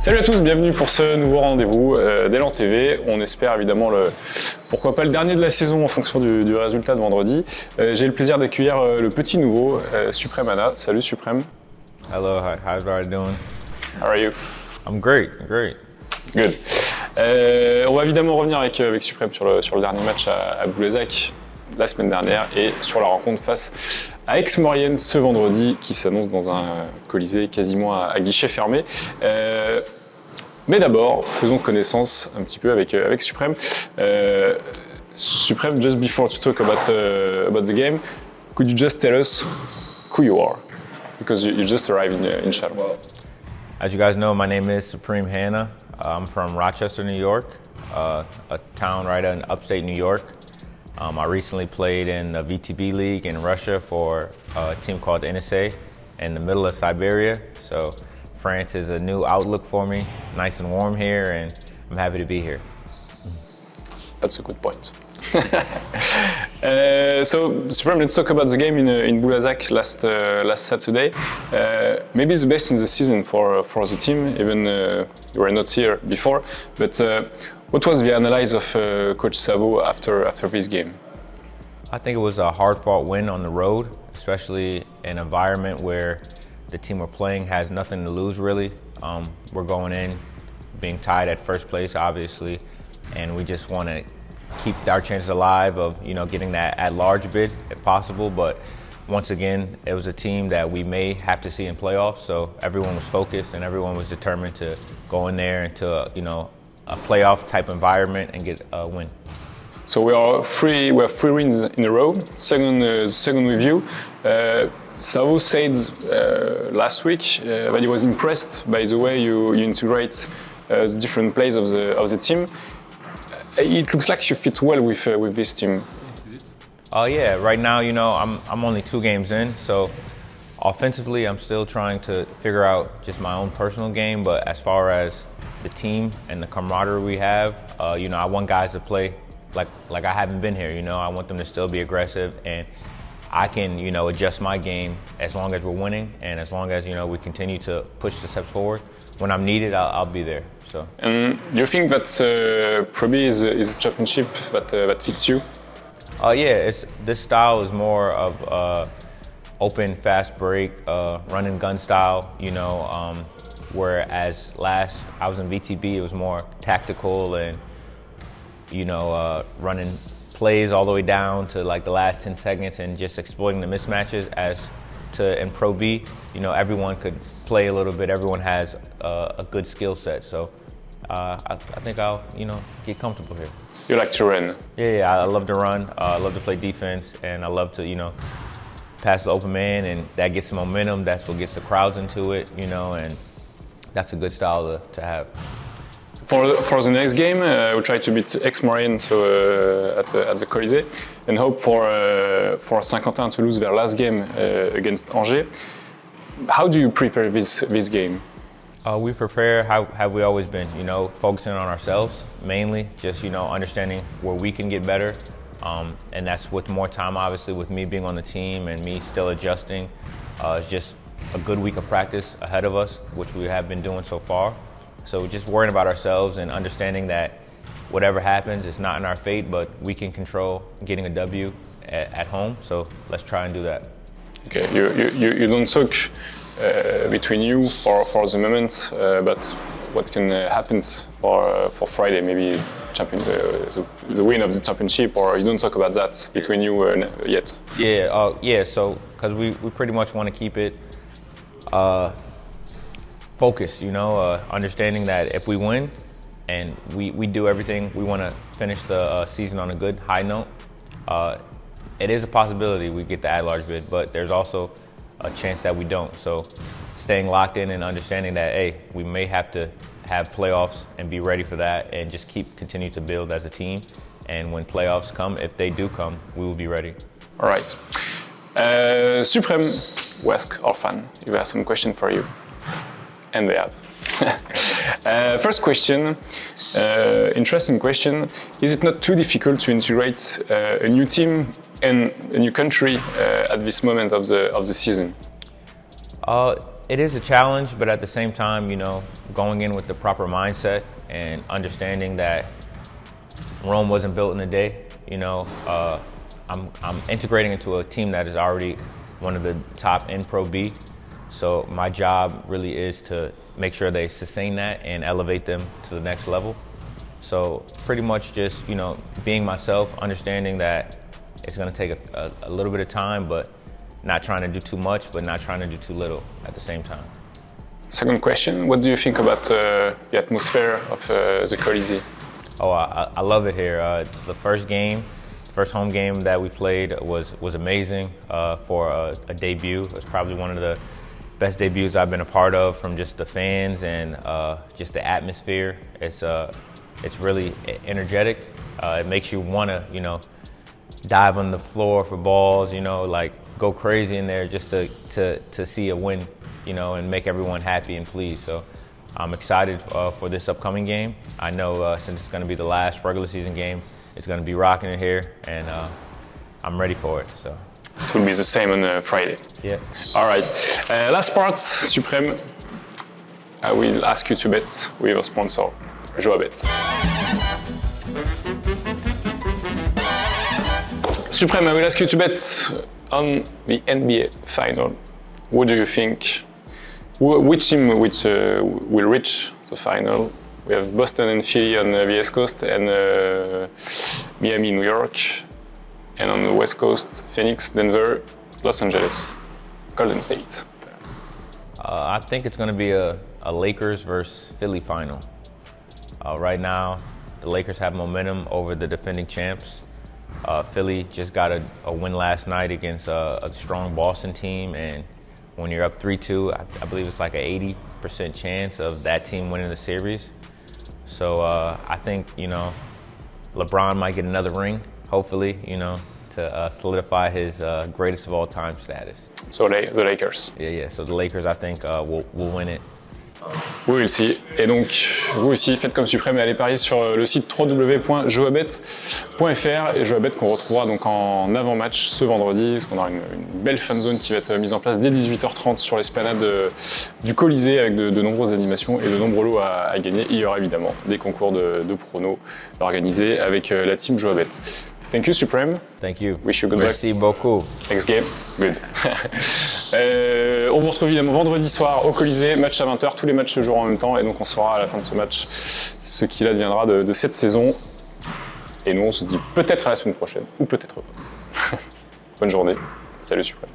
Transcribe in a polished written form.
Salut à tous, bienvenue pour ce nouveau rendez-vous d'Elan TV. On espère évidemment pourquoi pas le dernier de la saison en fonction du résultat de vendredi. J'ai le plaisir d'accueillir le petit nouveau, Supreme Anna. Salut Supreme. Hello, how's everybody doing? How are you? I'm great. Good. On va évidemment revenir avec Supreme sur le dernier match à Boulaisac la semaine dernière et sur la rencontre face à Aix-Maurienne ce vendredi qui s'annonce dans un Colisée quasiment à guichet fermé. Mais d'abord, faisons connaissance un petit peu avec Supreme. Supreme, just before to talk about the game, could you just tell us who you are? Because you just arrived in Charleroi. As you guys know, my name is Supreme Hanna. I'm from Rochester, New York, a town right in upstate New York. I recently played in the VTB League in Russia for a team called NSA in the middle of Siberia. So France is a new outlook for me, nice and warm here, and I'm happy to be here. That's a good point. So, Supreme, let's talk about the game in Boulaisac last Saturday. Maybe the best in the season for the team, even you were not here before. But what was the analysis of Coach Savo after this game? I think it was a hard-fought win on the road, especially in an environment where the team we're playing has nothing to lose, really. We're going in being tied at first place, obviously, and we just want to keep our chances alive of getting that at-large bid if possible. But once again, it was a team that we may have to see in playoffs, so everyone was focused and everyone was determined to go in there into a playoff type environment and get a win. So we have three wins in a row. Second with you. Savo said last week that he was impressed by the way you integrate the different plays of the team. It looks like you fit well with this team. Is it? Yeah. Right now, I'm only 2 games in, so offensively, I'm still trying to figure out just my own personal game. But as far as the team and the camaraderie we have, I want guys to play like I haven't been here. I want them to still be aggressive, and I can adjust my game as long as we're winning and as long as we continue to push the steps forward. When I'm needed, I'll be there. So. And do you think that Pro B is a championship that fits you? Yeah, this style is more of open, fast break, run and gun style. Whereas last I was in VTB, it was more tactical and running plays all the way down to like the last 10 seconds and just exploiting the mismatches. As to in Pro B, everyone could play a little bit. Everyone has a good skill set, so I think I'll get comfortable here. You like to run? Yeah, I love to run. I love to play defense, and I love to pass the open man, and that gets the momentum. That's what gets the crowds into it, and that's a good style to have. For the next game, we'll try to beat Aix-Maurienne at the Colisée and hope for Saint-Quentin to lose their last game against Angers. How do you prepare this game? We prepare how have we always been, focusing on ourselves mainly, just understanding where we can get better, and that's with more time, obviously, with me being on the team and me still adjusting. It's just a good week of practice ahead of us, which we have been doing so far. So just worrying about ourselves and understanding that whatever happens, it's not in our fate, but we can control getting a W at home. So let's try and do that. Okay, you don't talk between you for the moment, but what can happen for Friday? Maybe the win of the championship, or you don't talk about that between you yet? Yeah. So because we pretty much want to keep it focused, understanding that if we win and we do everything, we want to finish the season on a good high note. It is a possibility we get the at-large bid, but there's also a chance that we don't. So staying locked in and understanding that, hey, we may have to have playoffs and be ready for that and just continue to build as a team. And when playoffs come, if they do come, we will be ready. All right. Supreme, we ask our fan. We have some question for you. And they have. First question, interesting question. Is it not too difficult to integrate a new team and a new country at this moment of the season? It is a challenge, but at the same time, going in with the proper mindset and understanding that Rome wasn't built in a day. I'm integrating into a team that is already one of the top in Pro B. So my job really is to make sure they sustain that and elevate them to the next level. So pretty much just, being myself, understanding that it's going to take a little bit of time, but not trying to do too much, but not trying to do too little at the same time. Second question, what do you think about the atmosphere of the Colisée? Oh, I love it here. The first home game that we played was amazing for a debut. It was probably one of the best debuts I've been a part of, from just the fans and just the atmosphere. It's really energetic. It makes you want to, dive on the floor for balls, go crazy in there just to see a win, and make everyone happy and pleased. So I'm excited for this upcoming game. I know since it's going to be the last regular season game, it's going to be rocking it here, and I'm ready for it. So it will be the same on Friday. Yeah. All right. Last part, Supreme. I will ask you to bet with a sponsor, Joabet. Supreme, I will ask you to bet on the NBA final. What do you think? Which team will reach the final? We have Boston and Philly on the East Coast, and Miami, New York. And on the West Coast, Phoenix, Denver, Los Angeles, Golden State. I think it's going to be a Lakers versus Philly final. Right now, the Lakers have momentum over the defending champs. Philly just got a win last night against a strong Boston team, and when you're up 3-2, I believe it's like an 80% chance of that team winning the series. So I think, LeBron might get another ring, hopefully, to solidify his greatest of all time status. So the Lakers. Yeah. So the Lakers, I think, will win it. We will see. Et donc, vous aussi, faites comme Suprême et allez parier sur le site www.joabet.fr, et Joabet qu'on retrouvera donc en avant-match ce vendredi, parce qu'on aura une belle fan zone qui va être mise en place dès 18h30 sur l'esplanade du Colisée, avec de nombreuses animations et de nombreux lots à gagner. Il y aura évidemment des concours de pronos organisés avec la team Joabet. Thank you, Supreme. Thank you. Wish you good luck. Merci beaucoup. Next game. Good. On vous retrouve évidemment vendredi soir au Colisée, match à 20h. Tous les matchs se joueront en même temps, et donc on saura à la fin de ce match ce qu'il adviendra de cette saison. Et nous, on se dit peut-être à la semaine prochaine, ou peut-être pas. Bonne journée. Salut, Supreme.